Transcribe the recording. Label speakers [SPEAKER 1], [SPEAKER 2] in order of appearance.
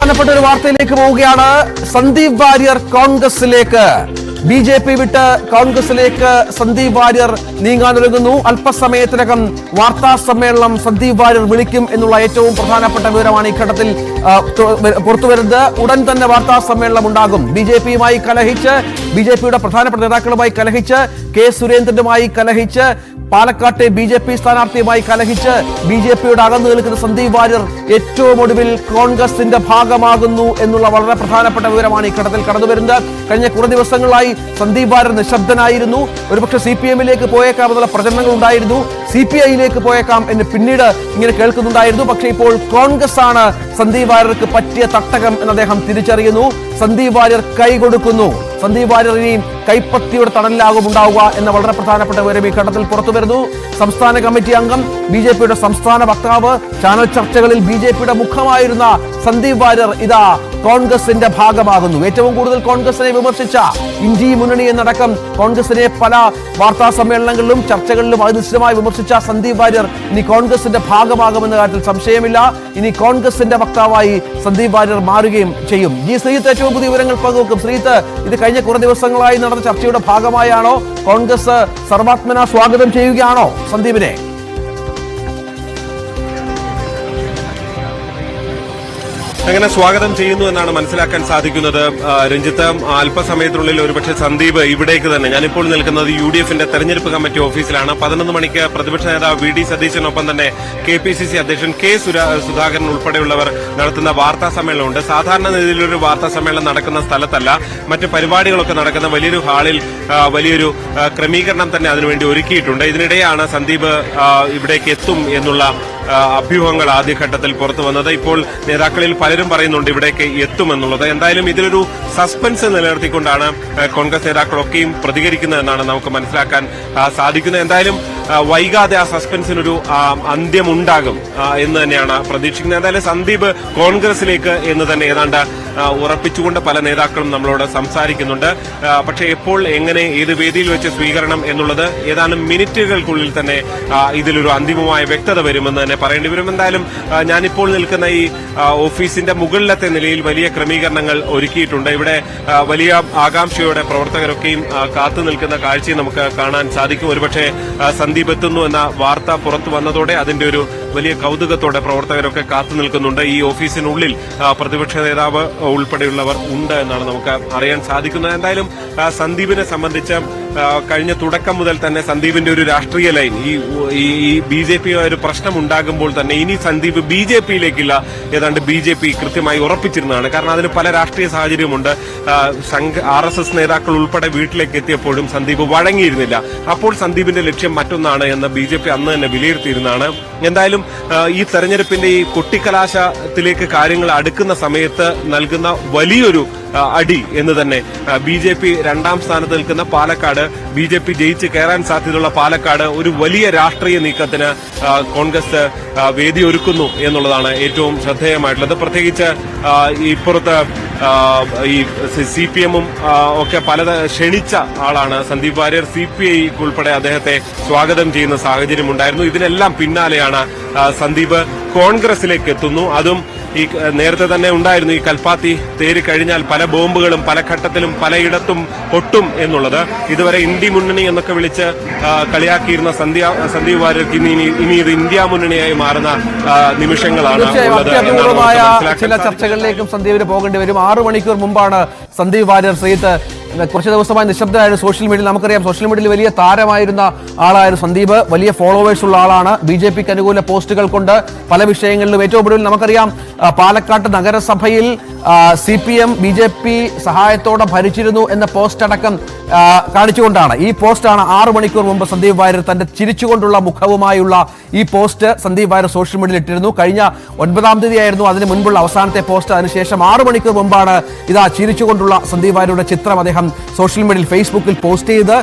[SPEAKER 1] പ്രധാനപ്പെട്ട ഒരു വാർത്തയിലേക്ക് പോവുകയാണ്. സന്ദീപ് വാര്യർ കോൺഗ്രസിലേക്ക്, ബി.ജെ.പി. വിട്ട് കോൺഗ്രസിലേക്ക് സന്ദീപ് വാര്യർ നീങ്ങാനൊരുങ്ങുന്നു. അല്പസമയത്തിനകം വാർത്താ സമ്മേളനം സന്ദീപ് വാര്യർ വിളിക്കും എന്നുള്ള ഏറ്റവും പ്രധാനപ്പെട്ട വിവരമാണ് ഈ ഘട്ടത്തിൽ പുറത്തുവരുന്നത്. ഉടൻ തന്നെ വാർത്താ സമ്മേളനം ഉണ്ടാകും. ബി.ജെ.പിയുമായി കലഹിച്ച്, ബി.ജെ.പിയുടെ പ്രധാനപ്പെട്ട നേതാക്കളുമായി കലഹിച്ച്, കെ സുരേന്ദ്രനുമായി കലഹിച്ച്, പാലക്കാട്ടെ ബി.ജെ.പി. സ്ഥാനാർത്ഥിയുമായി കലഹിച്ച് ബി.ജെ.പിയുടെ അകന്നു നിൽക്കുന്ന സന്ദീപ് വാര്യർ ഏറ്റവും ഒടുവിൽ കോൺഗ്രസിന്റെ ഭാഗമാകുന്നു എന്നുള്ള വളരെ പ്രധാനപ്പെട്ട വിവരമാണ് ഈ ഘട്ടത്തിൽ കടന്നുവരുന്നത്. കഴിഞ്ഞ കുറേ ദിവസങ്ങളായി സന്ദീപ് വാര്യർ നിശബ്ദനായിരുന്നു. ഒരുപക്ഷെ CPM-ലേക്ക് പോയേക്കാം എന്നുള്ള പ്രചരണങ്ങൾ ഉണ്ടായിരുന്നു, CPI-യിലേക്ക് പോയേക്കാം എന്ന് പിന്നീട് ഇങ്ങനെ കേൾക്കുന്നുണ്ടായിരുന്നു. പക്ഷേ ഇപ്പോൾ കോൺഗ്രസ് ആണ് സന്ദീപ് വാര്യർക്ക് പറ്റിയ തട്ടകം എന്ന് അദ്ദേഹം തിരിച്ചറിയുന്നു. സന്ദീപ് വാര്യർ കൈ കൊടുക്കുന്നു. സന്ദീപ് വാര്യർ ഇനിയും കൈപ്പത്തിയുടെ തണലിലാകും ഉണ്ടാവുക എന്ന വളരെ പ്രധാനപ്പെട്ട വിവരം ഈ ഘട്ടത്തിൽ പുറത്തു വരുന്നു. സംസ്ഥാന കമ്മിറ്റി അംഗം, ബി.ജെ.പിയുടെ സംസ്ഥാന വക്താവ്, ചാനൽ ചർച്ചകളിൽ ബി.ജെ.പിയുടെ മുഖമായിരുന്ന സന്ദീപ് വാര്യർ ഇതാ കോൺഗ്രസിന്റെ ഭാഗമാകുന്നു. ഏറ്റവും കൂടുതൽ കോൺഗ്രസിനെ വിമർശിച്ച ഇന്ത്യ മുന്നണി എന്നടക്കം കോൺഗ്രസിനെ പല വാർത്താ സമ്മേളനങ്ങളിലും ചർച്ചകളിലും അതിനിശ്ചിതമായി വിമർശിച്ച സന്ദീപ് വാര്യർ ഇനി കോൺഗ്രസിന്റെ ഭാഗമാകുമെന്ന കാര്യത്തിൽ സംശയമില്ല. ഇനി കോൺഗ്രസിന്റെ വക്താവായി സന്ദീപ് വാര്യർ മാറുകയും ചെയ്യും. ശ്രീജിത്ത് ഏറ്റവും പുതിയ വിവരങ്ങൾ പങ്കുവെക്കും. ശ്രീജിത്ത്, ഇത് കഴിഞ്ഞ കുറേ ദിവസങ്ങളായി നടന്ന ചർച്ചയുടെ ഭാഗമായാണോ? കോൺഗ്രസ് സർവാത്മന സ്വാഗതം ചെയ്യുകയാണോ സന്ദീപിനെ?
[SPEAKER 2] അങ്ങനെ സ്വാഗതം ചെയ്യുന്നു എന്നാണ് മനസ്സിലാക്കാൻ സാധിക്കുന്നത്. രഞ്ജിത്ത്, അല്പസമയത്തിനുള്ളിൽ ഒരുപക്ഷെ സന്ദീപ് ഇവിടേക്ക് തന്നെ, ഞാനിപ്പോൾ നിൽക്കുന്നത് UDF-ന്റെ തെരഞ്ഞെടുപ്പ് കമ്മിറ്റി ഓഫീസിലാണ്. 11 മണിക്ക് പ്രതിപക്ഷ നേതാവ് VD സതീശനൊപ്പം തന്നെ KPCC അധ്യക്ഷൻ K സുധാകരൻ ഉൾപ്പെടെയുള്ളവർ നടത്തുന്ന വാർത്താ സമ്മേളനമുണ്ട്. സാധാരണ രീതിയിലൊരു വാർത്താ സമ്മേളനം നടക്കുന്ന സ്ഥലത്തല്ല, മറ്റ് പരിപാടികളൊക്കെ നടക്കുന്ന വലിയൊരു ഹാളിൽ വലിയൊരു ക്രമീകരണം തന്നെ അതിനുവേണ്ടി ഒരുക്കിയിട്ടുണ്ട്. ഇതിനിടെയാണ് സന്ദീപ് ഇവിടേക്ക് എത്തും എന്നുള്ള അഭ്യൂഹങ്ങൾ ആദ്യഘട്ടത്തിൽ പുറത്തു വന്നത്. ഇപ്പോൾ നേതാക്കളിൽ പലരും പറയുന്നുണ്ട് ഇവിടേക്ക് എത്തുമെന്നുള്ളത്. എന്തായാലും ഇതിലൊരു സസ്പെൻസ് നിലനിർത്തിക്കൊണ്ടാണ് കോൺഗ്രസ് നേതാക്കളൊക്കെയും പ്രതികരിക്കുന്നതെന്നാണ് നമുക്ക് മനസ്സിലാക്കാൻ സാധിക്കുന്നത്. എന്തായാലും വൈകാതെ ആ സസ്പെൻസിനൊരു അന്ത്യമുണ്ടാകും എന്ന് തന്നെയാണ് പ്രതീക്ഷിക്കുന്നത്. എന്തായാലും സന്ദീപ് കോൺഗ്രസിലേക്ക് എന്ന് തന്നെ ഏതാണ്ട് ഉറപ്പിച്ചുകൊണ്ട് പല നേതാക്കളും നമ്മളോട് സംസാരിക്കുന്നുണ്ട്. പക്ഷേ എപ്പോൾ, എങ്ങനെ, ഏത് വേദിയിൽ വെച്ച് സ്വീകരണം എന്നുള്ളത് ഏതാനും മിനിറ്റുകൾക്കുള്ളിൽ തന്നെ ഇതിലൊരു അന്തിമമായ വ്യക്തത വരുമെന്ന് തന്നെ പറയേണ്ടി വരും. എന്തായാലും ഞാനിപ്പോൾ നിൽക്കുന്ന ഈ ഓഫീസിന്റെ മുകളിലത്തെ നിലയിൽ വലിയ ക്രമീകരണങ്ങൾ ഒരുക്കിയിട്ടുണ്ട്. ഇവിടെ വലിയ ആകാംക്ഷയോടെ പ്രവർത്തകരൊക്കെയും കാത്തു നിൽക്കുന്ന കാഴ്ചയും നമുക്ക് കാണാൻ സാധിക്കും. ഒരുപക്ഷെ സന്ദീപ് എത്തുന്നു എന്ന വാർത്ത പുറത്തു വന്നതോടെ അതിന്റെ ഒരു വലിയ കൗതുകത്തോടെ പ്രവർത്തകരൊക്കെ കാത്തു നിൽക്കുന്നുണ്ട്. ഈ ഓഫീസിനുള്ളിൽ പ്രതിപക്ഷ നേതാവ് ഉൾപ്പെടെയുള്ളവർ ഉണ്ട് എന്നാണ് നമുക്ക് അറിയാൻ സാധിക്കുന്നത്. എന്തായാലും സന്ദീപിനെ സംബന്ധിച്ച് കഴിഞ്ഞ തുടക്കം മുതൽ തന്നെ സന്ദീപിന്റെ ഒരു രാഷ്ട്രീയ ലൈൻ, ഈ ബി.ജെ.പിയുമായി ഒരു പ്രശ്നം ഉണ്ടാകുമ്പോൾ തന്നെ ഇനി സന്ദീപ് ബി.ജെ.പിയിലേക്കില്ല ഏതാണ്ട് ബി.ജെ.പി കൃത്യമായി ഉറപ്പിച്ചിരുന്നതാണ്. കാരണം അതിന് പല രാഷ്ട്രീയ സാഹചര്യമുണ്ട്. RSS നേതാക്കൾ ഉൾപ്പെടെ വീട്ടിലേക്ക് എത്തിയപ്പോഴും സന്ദീപ് വഴങ്ങിയിരുന്നില്ല. അപ്പോൾ സന്ദീപിന്റെ ലക്ഷ്യം മറ്റൊന്നാണ് എന്ന് ബി.ജെ.പി അന്ന് തന്നെ വിലയിരുത്തിയിരുന്നതാണ്. എന്തായാലും ഈ തെരഞ്ഞെടുപ്പിന്റെ ഈ കൊട്ടിക്കലാശത്തിലേക്ക് കാര്യങ്ങൾ അടുക്കുന്ന സമയത്ത് നൽകുന്ന വലിയൊരു അടി എന്ന് തന്നെ ബി.ജെ.പി രണ്ടാം സ്ഥാനത്ത് നിൽക്കുന്ന പാലക്കാട്, ബി.ജെ.പി ജയിച്ച് കയറാൻ സാധ്യതയുള്ള പാലക്കാട് ഒരു വലിയ രാഷ്ട്രീയ നീക്കത്തിന് കോൺഗ്രസ് വേദിയൊരുക്കുന്നു എന്നുള്ളതാണ് ഏറ്റവും ശ്രദ്ധേയമായിട്ടുള്ളത്. പ്രത്യേകിച്ച് ഇപ്പുറത്ത് ഈ CPM-ഉം ഒക്കെ ക്ഷണിച്ച ആളാണ് സന്ദീപ് വാര്യർ. CPI ഉൾപ്പെടെ അദ്ദേഹത്തെ സ്വാഗതം ചെയ്യുന്ന സാഹചര്യം ഉണ്ടായിരുന്നു. ഇതിനെല്ലാം പിന്നാലെയാണ് സന്ദീപ് കോൺഗ്രസിലേക്ക് എത്തുന്നു. അതും ഈ നേരത്തെ തന്നെ ഉണ്ടായിരുന്നു, ഈ കൽപ്പാത്തി തേര് കഴിഞ്ഞാൽ പല ബോംബുകളും പല ഘട്ടത്തിലും പലയിടത്തും പൊട്ടും എന്നുള്ളത്. ഇതുവരെ ഇന്ത്യ മുന്നണി എന്നൊക്കെ വിളിച്ച് കളിയാക്കിയിരുന്ന സന്ദീപ് വാര്യർക്ക് ഇനി ഇത് ഇന്ത്യ മുന്നണിയായി മാറുന്ന നിമിഷങ്ങളാണ് ഉള്ളത്.
[SPEAKER 1] ചില ചർച്ചകളിലേക്കും സന്ദീപിന് പോകേണ്ടി വരും. 6 മണിക്കൂർ മുമ്പാണ് സന്ദീപ് വാര്യർ ശ്രീത്ത് കുറച്ച് ദിവസമായി നിശബ്ദമായിരുന്നു. സോഷ്യൽ മീഡിയയിൽ നമുക്കറിയാം, സോഷ്യൽ മീഡിയയിൽ വലിയ താരമായിരുന്ന ആളായിരുന്നു സന്ദീപ്. വലിയ ഫോളോവേഴ്സ് ഉള്ള ആളാണ്. ബി.ജെ.പിക്ക് അനുകൂല പോസ്റ്റുകൾ കൊണ്ട് പല വിഷയങ്ങളിലും ഏറ്റവും ഒടുവിൽ നമുക്കറിയാം പാലക്കാട്ട് നഗരസഭയിൽ CPM ബി.ജെ.പി സഹായത്തോടെ ഭരിച്ചിരുന്നു എന്ന പോസ്റ്റ് അടക്കം കാണിച്ചുകൊണ്ടാണ്. ഈ പോസ്റ്റാണ് 6 മണിക്കൂർ മുമ്പ് സന്ദീപ് വാര്യർ തന്റെ ചിരിച്ചുകൊണ്ടുള്ള മുഖവുമായുള്ള ഈ പോസ്റ്റ് സന്ദീപ് വാര്യർ സോഷ്യൽ മീഡിയയിൽ ഇട്ടിരുന്നു. കഴിഞ്ഞ 9-ാം തീയതി ആയിരുന്നു അതിന് മുൻപുള്ള അവസാനത്തെ പോസ്റ്റ്. അതിനുശേഷം 6 മണിക്കൂർ മുമ്പാണ് ഇതാ ചിരിച്ചുകൊണ്ടുള്ള സന്ദീപ് വാര്യരുടെ ചിത്രം അദ്ദേഹം സോഷ്യൽ മീഡിയയിൽ, ഫേസ്ബുക്കിൽ പോസ്റ്റ് ചെയ്ത്